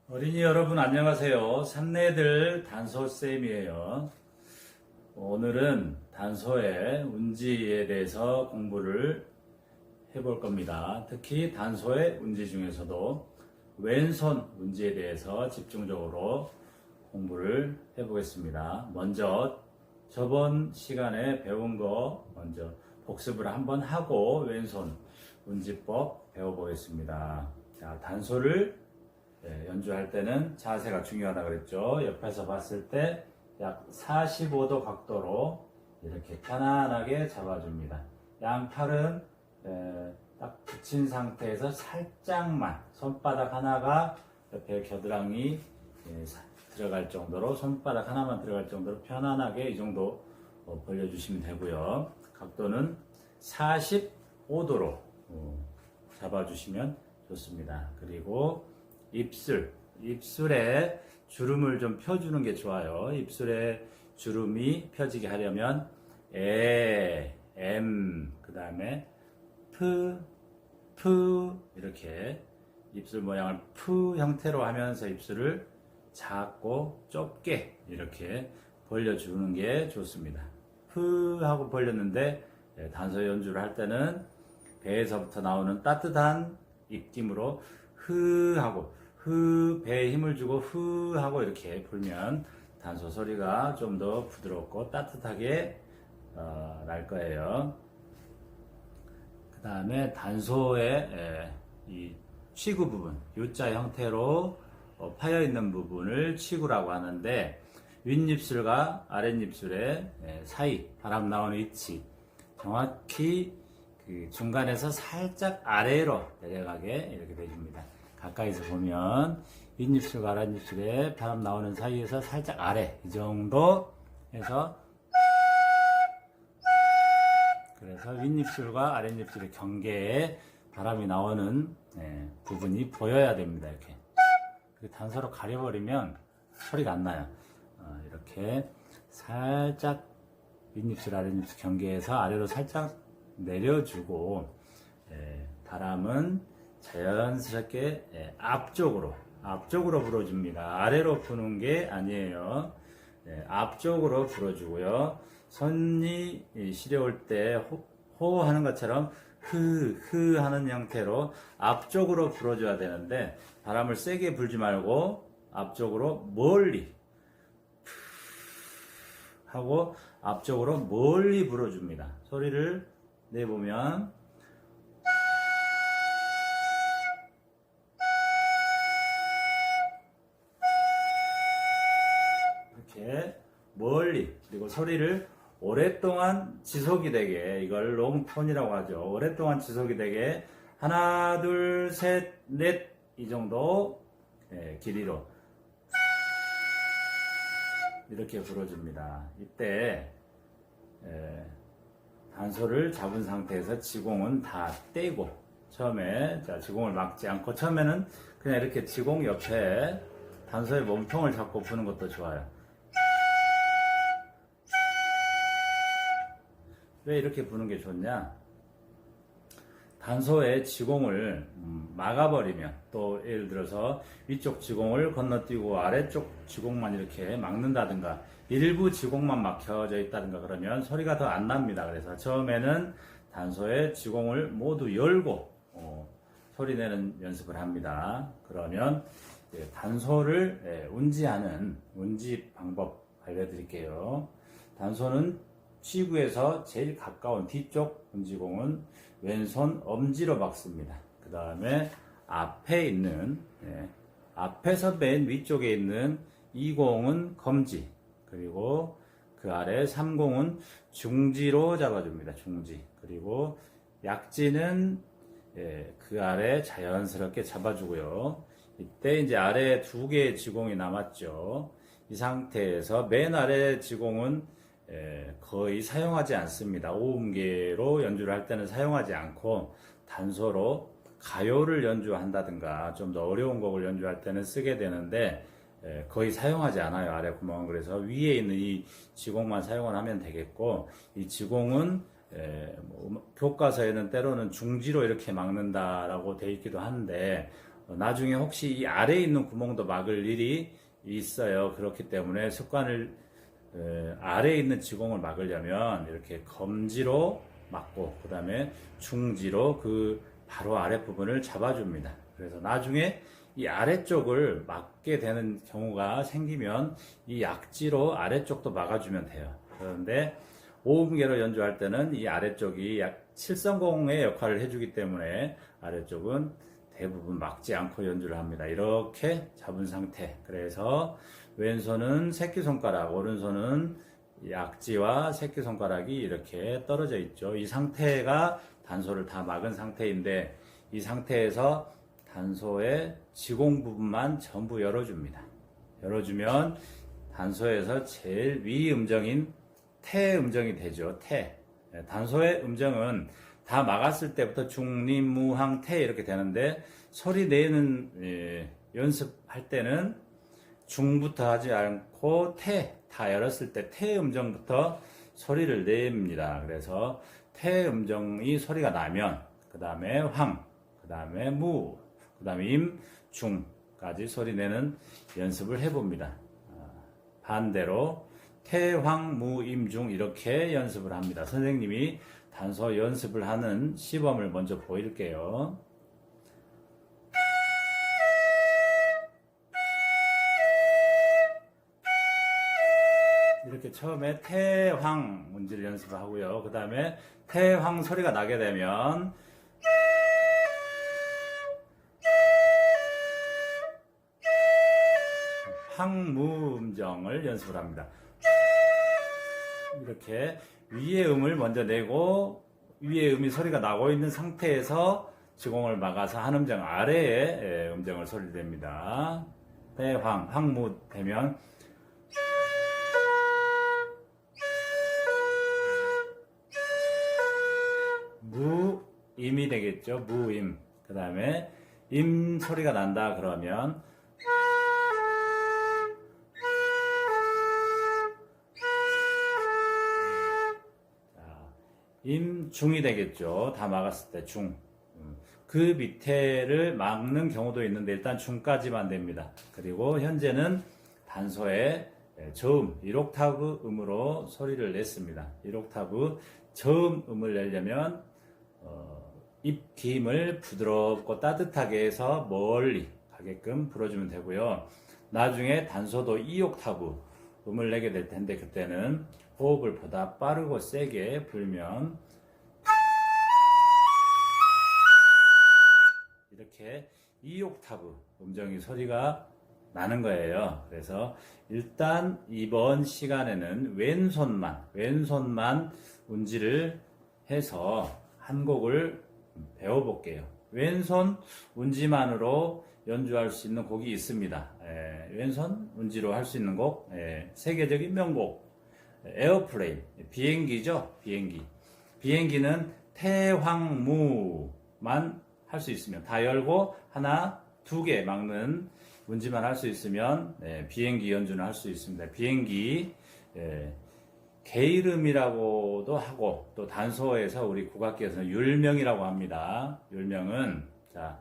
어린이 여러분 안녕하세요. 삼내들 단소쌤이에요. 오늘은 단소의 운지에 대해서 공부를 해볼 겁니다. 특히 단소의 운지 중에서도 왼손 운지에 대해서 집중적으로 공부를 해보겠습니다. 먼저 저번 시간에 배운 거 먼저 복습을 한번 하고 왼손 운지법 배워보겠습니다. 자, 단소를 연주할 때는 자세가 중요하다 그랬죠. 옆에서 봤을 때 약 45도 각도로 이렇게 편안하게 잡아줍니다. 양팔은 딱 붙인 상태에서 살짝만 손바닥 하나가 옆에 겨드랑이 들어갈 정도로 손바닥 하나만 들어갈 정도로 편안하게 이 정도 벌려주시면 되고요. 각도는 45도로 잡아주시면 좋습니다. 그리고 입술에 주름을 좀 펴주는 게 좋아요. 입술에 주름이 펴지게 하려면 그 다음에 이렇게 입술 모양을 형태로 하면서 입술을 작고 좁게 이렇게 벌려주는 게 좋습니다. 하고 벌렸는데 단소 연주를 할 때는 배에서부터 나오는 따뜻한 입김으로 하고 배에 힘을 주고 하고 이렇게 불면 단소 소리가 좀 더 부드럽고 따뜻하게 날 거예요. 그 다음에 단소의 이 치구 부분, U자 형태로 파여 있는 부분을 치구라고 하는데 윗입술과 아랫입술의 사이, 바람 나오는 위치 정확히 그 중간에서 살짝 아래로 내려가게 이렇게 되줍니다. 가까이서 보면 윗입술과 아랫입술에 바람 나오는 사이에서 살짝 아래 이 정도 해서 그래서 윗입술과 아랫입술의 경계에 바람이 나오는 부분이 보여야 됩니다. 이렇게 단소로 가려버리면 소리가 안 나요. 이렇게 살짝 윗입술 아랫입술 경계에서 아래로 살짝 내려주고 바람은 자연스럽게 앞쪽으로 불어줍니다. 아래로 부는 게 아니에요. 앞쪽으로 불어주고요. 손이 시려올 때 호하는 것처럼 하는 형태로 앞쪽으로 불어줘야 되는데 바람을 세게 불지 말고 앞쪽으로 멀리 하고 앞쪽으로 멀리 불어줍니다. 소리를 내보면 이렇게 멀리, 그리고 소리를 오랫동안 지속이 되게, 이걸 롱톤이라고 하죠. 오랫동안 지속이 되게 하나 둘 셋 넷 이 정도 길이로 이렇게 불어줍니다. 이때 단소를 잡은 상태에서 지공은 다 떼고 처음에 지공을 막지 않고 처음에는 그냥 이렇게 지공 옆에 단소의 몸통을 잡고 부는 것도 좋아요. 왜 이렇게 부는 게 좋냐? 단소의 지공을 막아버리면, 또 예를 들어서 위쪽 지공을 건너뛰고 아래쪽 지공만 이렇게 막는다든가 일부 지공만 막혀져 있다든가 그러면 소리가 더 안 납니다. 그래서 처음에는 단소의 지공을 모두 열고 소리 내는 연습을 합니다. 그러면 단소를 운지하는 운지 방법 알려드릴게요. 단소는 치구에서 제일 가까운 뒤쪽 운지공은 왼손 엄지로 막습니다. 그 다음에 앞에 있는 앞에서 맨 위쪽에 있는 2공은 검지, 그리고 그 아래 3공은 중지로 잡아줍니다. 중지. 그리고 약지는 그 아래 자연스럽게 잡아주고요. 이때 이제 아래 2개의 지공이 남았죠. 이 상태에서 맨 아래 지공은 거의 사용하지 않습니다. 오음계로 연주를 할 때는 사용하지 않고 단소로 가요를 연주한다든가 좀 더 어려운 곡을 연주할 때는 쓰게 되는데 거의 사용하지 않아요. 아래 구멍은. 그래서 위에 있는 이 지공만 사용을 하면 되겠고, 이 지공은 교과서에는 때로는 중지로 이렇게 막는다라고 돼 있기도 한데 나중에 혹시 이 아래에 있는 구멍도 막을 일이 있어요. 그렇기 때문에 습관을 아래에 있는 지공을 막으려면 이렇게 검지로 막고 그 다음에 중지로 그 바로 아랫부분을 잡아줍니다. 그래서 나중에 이 아래쪽을 막게 되는 경우가 생기면 이 약지로 아래쪽도 막아주면 돼요. 그런데 오음계로 연주할 때는 이 아래쪽이 약 7성공의 역할을 해주기 때문에 아래쪽은 대부분 막지 않고 연주를 합니다. 이렇게 잡은 상태. 그래서 왼손은 새끼손가락, 오른손은 약지와 새끼손가락이 이렇게 떨어져 있죠. 이 상태가 단소를 다 막은 상태인데 이 상태에서 단소의 지공 부분만 전부 열어줍니다. 열어주면 단소에서 제일 위 음정인 태 음정이 되죠. 태. 단소의 음정은 다 막았을 때부터 중림, 무항, 태 이렇게 되는데 소리 내는 연습할 때는 중부터 하지 않고 태, 다 열었을 때 태 음정부터 소리를 냅니다. 그래서 태 음정이 소리가 나면 그 다음에 황, 그 다음에 무, 그 다음에 임, 중까지 소리 내는 연습을 해봅니다. 반대로 태, 황, 무, 임, 중 이렇게 연습을 합니다. 선생님이 단소 연습을 하는 시범을 먼저 보일게요. 이렇게 처음에 태, 황 문지를 연습을 하고요. 그 다음에 태, 황 소리가 나게 되면 황무 음정을 연습을 합니다. 이렇게 위의 음을 먼저 내고 위의 음이 소리가 나고 있는 상태에서 지공을 막아서 한 음정 아래에 음정을 소리 냅니다. 대황, 황무 되면 무임이 되겠죠. 무임. 그 다음에 임 소리가 난다 그러면 임중이 되겠죠. 다 막았을 때 중. 그 밑에를 막는 경우도 있는데 일단 중까지만 됩니다. 그리고 현재는 단소의 저음, 1옥타브 음으로 소리를 냈습니다. 1옥타브 저음 음을 내려면 입김을 부드럽고 따뜻하게 해서 멀리 가게끔 불어주면 되고요. 나중에 단소도 2옥타브 음을 내게 될 텐데 그때는 호흡을 보다 빠르고 세게 불면 이렇게 2옥타브 음정이 소리가 나는 거예요. 그래서 일단 이번 시간에는 왼손만 운지를 해서 한 곡을 배워볼게요. 왼손 운지만으로 연주할 수 있는 곡이 있습니다. 왼손 운지로 할 수 있는 곡, 세계적인 명곡 에어플레인, 비행기죠. 비행기는 태황무만 할 수 있으면 다 열고 하나, 두 개 막는 운지만 할 수 있으면 비행기 연주는 할 수 있습니다. 비행기 게이름이라고도 하고 또 단소에서 우리 국악기에서는 율명이라고 합니다. 율명은 자,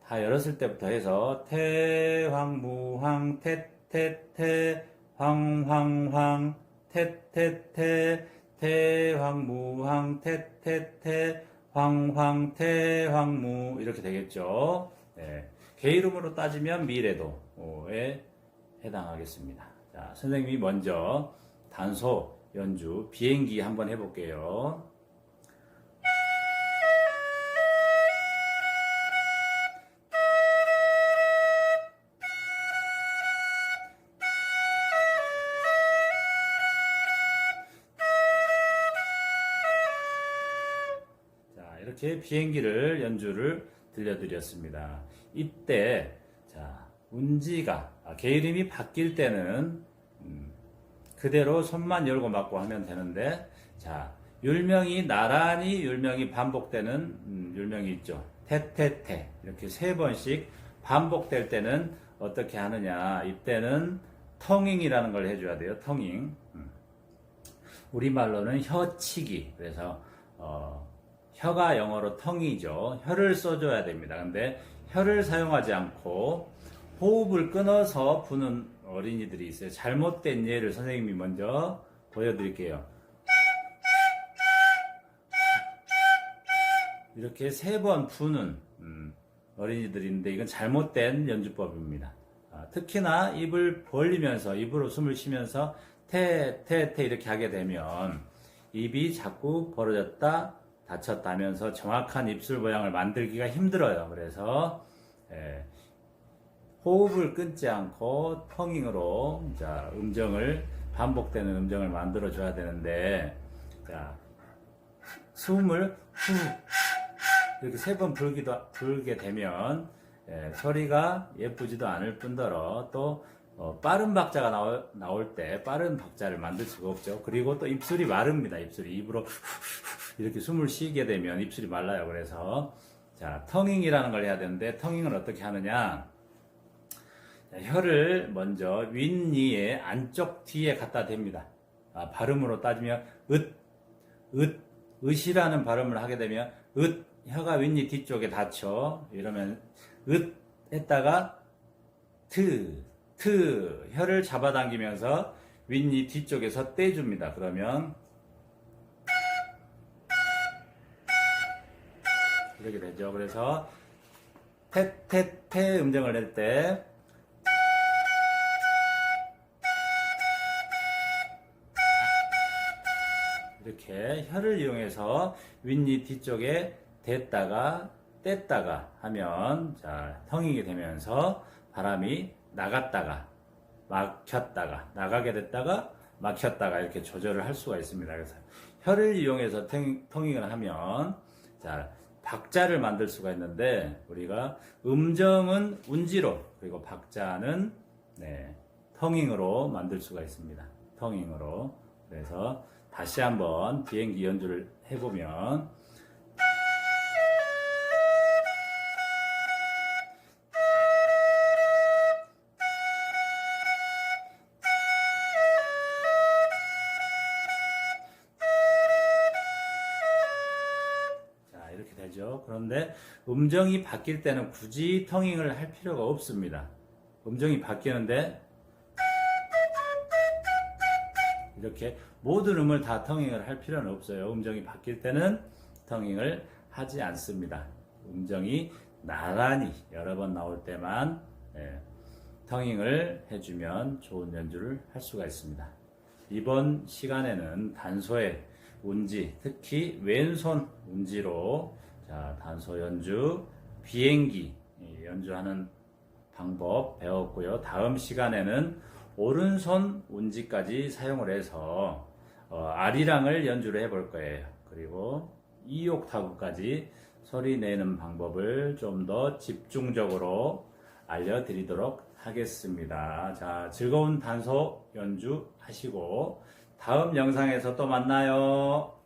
다 열었을 때부터 해서 태황무황 태태태 황황황 태태태 태황무황 태태태 황황태황무 이렇게 되겠죠. 게이름으로 따지면 미래도에 해당하겠습니다. 자, 선생님이 먼저 단소 연주 비행기 한번 해볼게요. 이렇게 비행기를 연주를 들려드렸습니다. 이때 자 운지가 게이름이 바뀔 때는 그대로 손만 열고 막고 하면 되는데 자 율명이 나란히 율명이 반복되는 율명이 있죠. 태태태 이렇게 세 번씩 반복될 때는 어떻게 하느냐 이때는 텅잉이라는 걸 해줘야 돼요. 텅잉 우리말로는 혀치기 그래서 혀가 영어로 텅이죠. 혀를 써줘야 됩니다. 근데 혀를 사용하지 않고 호흡을 끊어서 부는 어린이들이 있어요. 잘못된 예를 선생님이 먼저 보여드릴게요. 이렇게 3번 부는 어린이들인데 이건 잘못된 연주법입니다. 특히나 입을 벌리면서 입으로 숨을 쉬면서 태 이렇게 하게 되면 입이 자꾸 벌어졌다 닫혔다 하면서 정확한 입술 모양을 만들기가 힘들어요. 그래서 호흡을 끊지 않고 텅잉으로 자, 반복되는 음정을 만들어 줘야 되는데, 자, 숨을 후 이렇게 3번 불게 되면 소리가 예쁘지도 않을 뿐더러 또 빠른 박자가 나올 때 빠른 박자를 만들 수가 없죠. 그리고 또 입술이 마릅니다. 입으로 이렇게 숨을 쉬게 되면 입술이 말라요. 그래서 자, 텅잉이라는 걸 해야 되는데, 텅잉을 어떻게 하느냐? 혀를 먼저 윗니의 안쪽 뒤에 갖다 댑니다. 발음으로 따지면 으이라는 발음을 하게 되면 혀가 윗니 뒤쪽에 닿죠. 이러면 했다가 혀를 잡아당기면서 윗니 뒤쪽에서 떼줍니다. 그러면 이렇게 되죠. 그래서 태 음정을 낼 때 이렇게 혀를 이용해서 윗니 뒤쪽에 댔다가 뗐다가 하면 자, 텅잉이 되면서 바람이 나갔다가 막혔다가 나가게 됐다가 막혔다가 이렇게 조절을 할 수가 있습니다. 그래서 혀를 이용해서 텅잉을 하면 자, 박자를 만들 수가 있는데, 우리가 음정은 운지로 그리고 박자는 텅잉으로 만들 수가 있습니다. 텅잉으로. 그래서 다시 한번 비행기 연주를 해보면, 자, 이렇게 되죠. 그런데 음정이 바뀔 때는 굳이 텅잉을 할 필요가 없습니다. 음정이 바뀌는데 이렇게 모든 음을 다 텅잉을 할 필요는 없어요. 음정이 바뀔 때는 텅잉을 하지 않습니다. 음정이 나란히 여러 번 나올 때만 텅잉을 해주면 좋은 연주를 할 수가 있습니다. 이번 시간에는 단소의 운지, 특히 왼손 운지로 자, 단소 연주, 비행기 연주하는 방법 배웠고요. 다음 시간에는 오른손 운지까지 사용을 해서 아리랑을 연주를 해볼 거예요. 그리고 2옥타브까지 소리 내는 방법을 좀 더 집중적으로 알려드리도록 하겠습니다. 자, 즐거운 단소 연주 하시고 다음 영상에서 또 만나요.